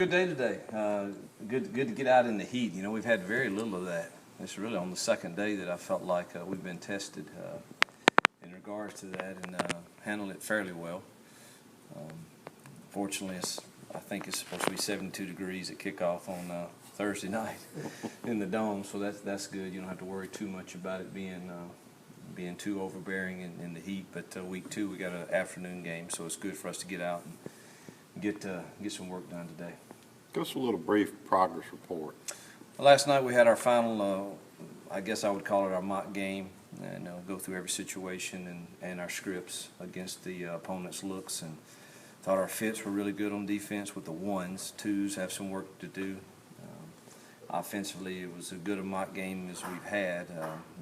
Good day today. Good to get out in the heat. You know, we've had very little of that. It's really on the second day that I felt like we've been tested in regards to that and handled it fairly well. Fortunately, I think it's supposed to be 72 degrees at kickoff on Thursday night in the dome, so that's good. You don't have to worry too much about it being too overbearing in the heat. But week 2 we got an afternoon game, so it's good for us to get out and get some work done today. Give us a little brief progress report. Last night we had our final, I guess I would call it our mock game, and go through every situation and our scripts against the opponent's looks, and thought our fits were really good on defense with the ones. Twos have some work to do. Offensively, it was as good a mock game as we've had.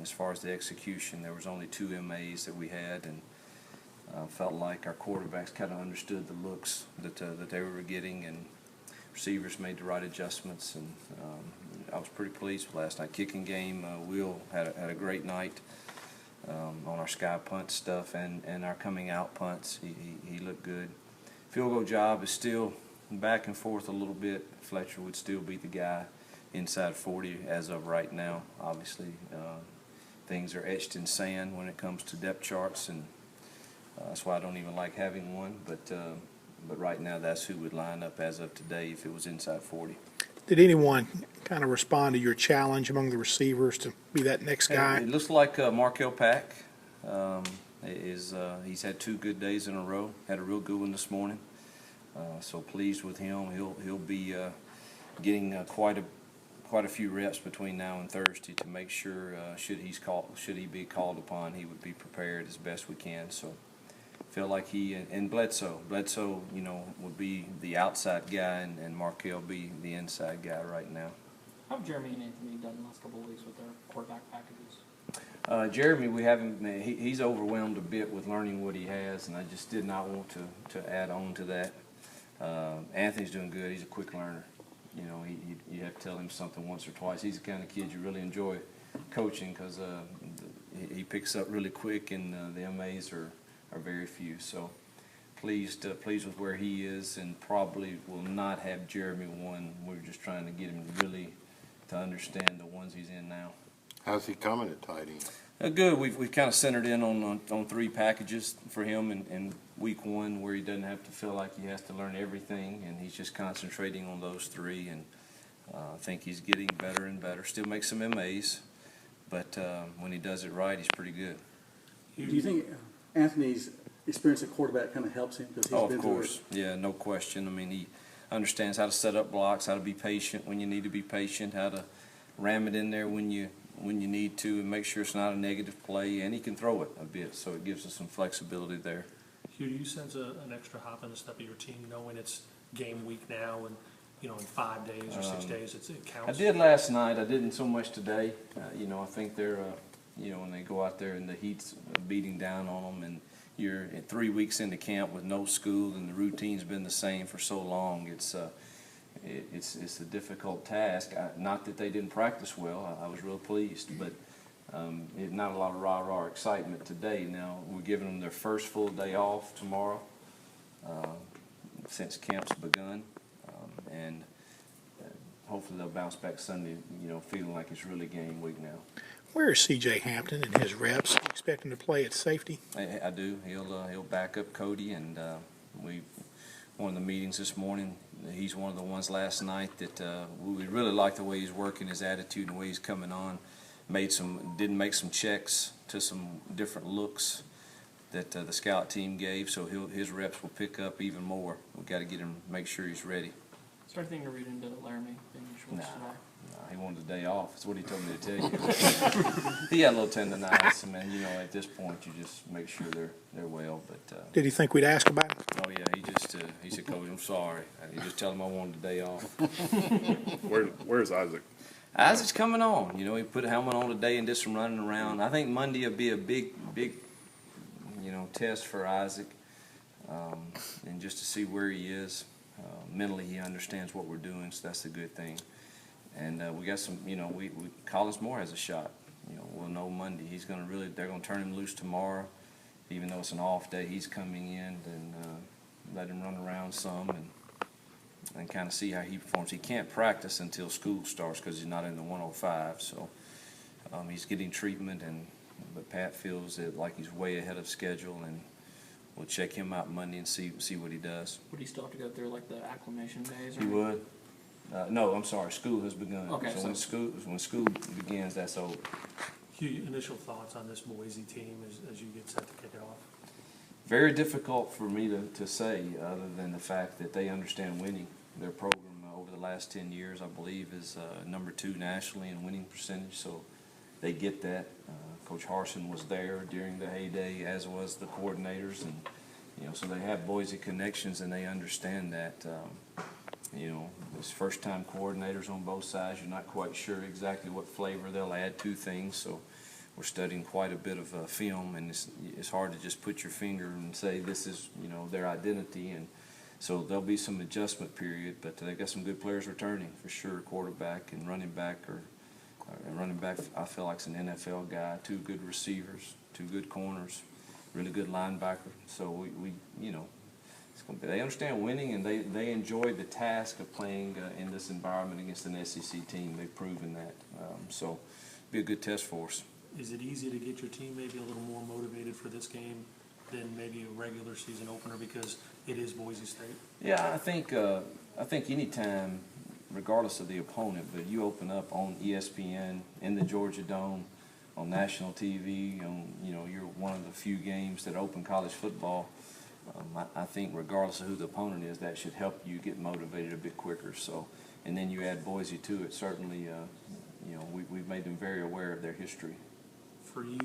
As far as the execution, there was only 2 MAs that we had, and felt like our quarterbacks kind of understood the looks that they were getting, and receivers made the right adjustments, and I was pretty pleased with last night. Kicking game, Will had a great night on our sky punt stuff and our coming out punts. He looked good. Field goal job is still back and forth a little bit. Fletcher would still be the guy inside 40 as of right now. Obviously, things are etched in sand when it comes to depth charts, and that's why I don't even like having one, but right now that's who would line up as of today if it was inside 40. Did anyone kind of respond to your challenge among the receivers to be that next guy? It looks like Markel Pack he's had 2 good days in a row. Had a real good one this morning. So pleased with him. He'll be getting quite a few reps between now and Thursday to make sure should he be called upon, he would be prepared as best we can. So feel like he and Bledsoe, would be the outside guy, and Markel be the inside guy right now. How have Jeremy and Anthony done the last couple of weeks with their quarterback packages? Jeremy, we haven't. He's overwhelmed a bit with learning what he has, and I just did not want to add on to that. Anthony's doing good. He's a quick learner. You know, you have to tell him something once or twice. He's the kind of kid you really enjoy coaching because he picks up really quick, and the MAs are very few. So pleased with where he is, and probably will not have Jeremy one. We're just trying to get him really to understand the ones he's in now. How's he coming at tight end? Good. We've kind of centered in on 3 packages for him in week 1, where he doesn't have to feel like he has to learn everything, and he's just concentrating on those 3. And I think he's getting better and better. Still makes some MAs, but when he does it right, he's pretty good. Do you think Anthony's experience at quarterback kind of helps him because he's been of course. Yeah, no question. I mean, he understands how to set up blocks, how to be patient when you need to be patient, how to ram it in there when you need to, and make sure it's not a negative play, and he can throw it a bit, so it gives us some flexibility there. Hugh, do you sense an extra hop in the step of your team, knowing it's game week now, and in 5 days or 6 days, it counts? I did last night. I didn't so much today. I think they're, when they go out there and the heat's beating down on them, and you're 3 weeks into camp with no school, and the routine's been the same for so long, it's a difficult task. Not that they didn't practice well. I was real pleased, but not a lot of rah-rah excitement today. Now, we're giving them their first full day off tomorrow since camp's begun, and hopefully they'll bounce back Sunday, feeling like it's really game week now. Where is C.J. Hampton and his reps? You expect him to play at safety? I do. He'll back up Cody, and one of the meetings this morning, he's one of the ones last night that we really like the way he's working, his attitude and the way he's coming on. Didn't make some checks to some different looks that the scout team gave, so his reps will pick up even more. We've got to get him, make sure he's ready. Is there anything to read into Laramie being Schwartz today? He wanted a day off. That's what he told me to tell you. He had a little tendonitis, and man, at this point, you just make sure they're well. But Did he think we'd ask about it? oh yeah, he said, "Coach, I'm sorry." You just tell him I wanted a day off. Where's Isaac? Isaac's coming on. He put a helmet on today and did some running around. I think Monday will be a big, test for Isaac, and just to see where he is. Mentally, he understands what we're doing, so that's a good thing. And we got some, Collins Moore has a shot. We'll know Monday. They're going to turn him loose tomorrow. Even though it's an off day, he's coming in and let him run around some. And and kind of see how he performs. He can't practice until school starts because he's not in the 105, so he's getting treatment, but Pat feels that like he's way ahead of schedule, and we'll check him out Monday and see what he does. Would he still have to go through like the acclimation days? He would. No, I'm sorry, school has begun. Okay, So when school begins, that's over. Hugh, initial thoughts on this Boise team as you get set to kick it off? Very difficult for me to say, other than the fact that they understand winning. Their program over the last 10 years, I believe, is number 2 nationally in winning percentage, so they get that. Coach Harsin was there during the heyday, as was the coordinators, and so they have Boise connections, and they understand that. It's first-time coordinators on both sides. You're not quite sure exactly what flavor they'll add to things, so we're studying quite a bit of film, and it's hard to just put your finger and say this is their identity, and so there'll be some adjustment period, but they've got some good players returning for sure. Quarterback and running back I feel like is an NFL guy. 2 good receivers, 2 good corners, really good linebacker. So we it's gonna be, they understand winning, and they enjoy the task of playing in this environment against an SEC team. They've proven that. So be a good test for us. Is it easy to get your team maybe a little more motivated for this game than maybe a regular season opener because it is Boise State? Yeah, I think any time, regardless of the opponent, but you open up on ESPN, in the Georgia Dome, on national TV, you're one of the few games that open college football. I think regardless of who the opponent is, that should help you get motivated a bit quicker. So, and then you add Boise to it. Certainly, we've made them very aware of their history. For you,